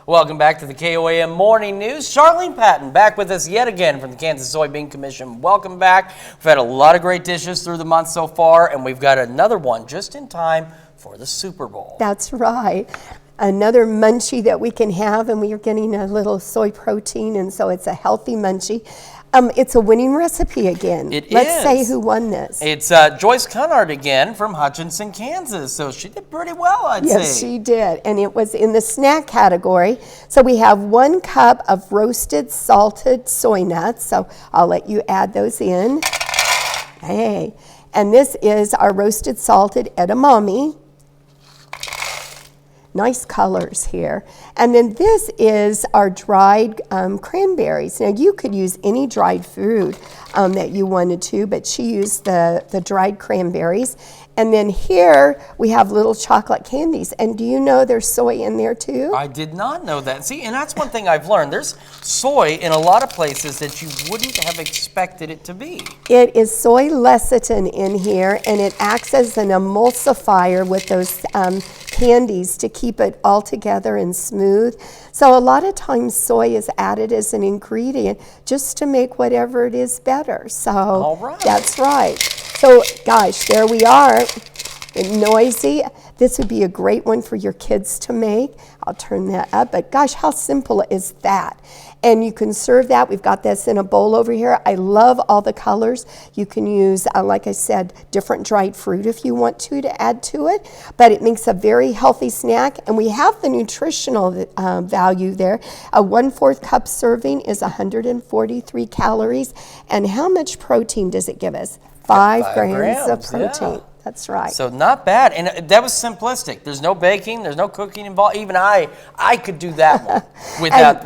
Welcome back to the KOAM Morning News. Charlene Patton back with us yet again from the Kansas Soybean Commission. Welcome back. We've had a lot of great dishes through the month so far, and we've got another one just in time for the Super Bowl. That's right. Another munchie that we can have, and we are getting a little soy protein, and so it's a healthy munchie. It's a winning recipe again. Let's say who won this. It's Joyce Cunnard again from Hutchinson, Kansas. So she did pretty well, I'd say. Yes, she did. And it was in the snack category. So we have 1 cup of roasted salted soy nuts. So I'll let you add those in. Hey. And this is our roasted salted edamame. Nice colors here. And then this is our dried cranberries. Now you could use any dried food that you wanted to, but she used the dried cranberries. And then here we have little chocolate candies. And do you know there's soy in there too? I did not know that. See, and that's one thing I've learned. There's soy in a lot of places that you wouldn't have expected it to be. It is soy lecithin in here, and it acts as an emulsifier with those candies to keep it all together and smooth. So a lot of times soy is added as an ingredient just to make whatever it is better. So all right. That's right. So gosh, there we are. Noisy. This would be a great one for your kids to make. I'll turn that up, but gosh, how simple is that? And you can serve that. We've got this in a bowl over here. I love all the colors. You can use, like I said, different dried fruit if you want to add to it, but it makes a very healthy snack, and we have the nutritional value there. A 1/4 cup serving is 143 calories, and how much protein does it give us? 5 grams of protein. Yeah. That's right. So not bad, and that was simplistic. There's no baking, there's no cooking involved. Even I could do that one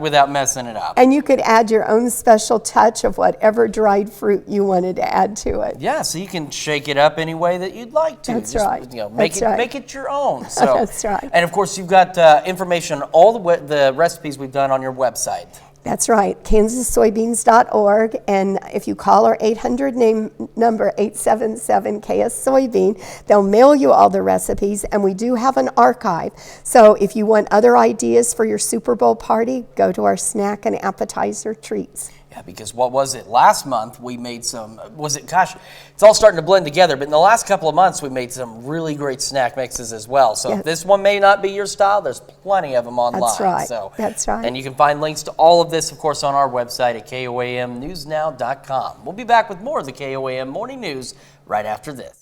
without messing it up. And you could add your own special touch of whatever dried fruit you wanted to add to it. Yeah, so you can shake it up any way that you'd like to. That's Just, right. You know, make it your own. So that's right. And of course, you've got information on all the recipes we've done on your website. That's right, kansassoybeans.org, and if you call our 800 number 877-KS-SOYBEAN, they'll mail you all the recipes, and we do have an archive. So if you want other ideas for your Super Bowl party, go to our snack and appetizer treats. Yeah, because what was it? Last month we made some, gosh, it's all starting to blend together, but in the last couple of months we made some really great snack mixes as well. So if this one may not be your style, there's plenty of them online. That's right, So, that's right. And you can find links to all of this, of course, on our website at KOAMnewsnow.com. We'll be back with more of the KOAM Morning News right after this.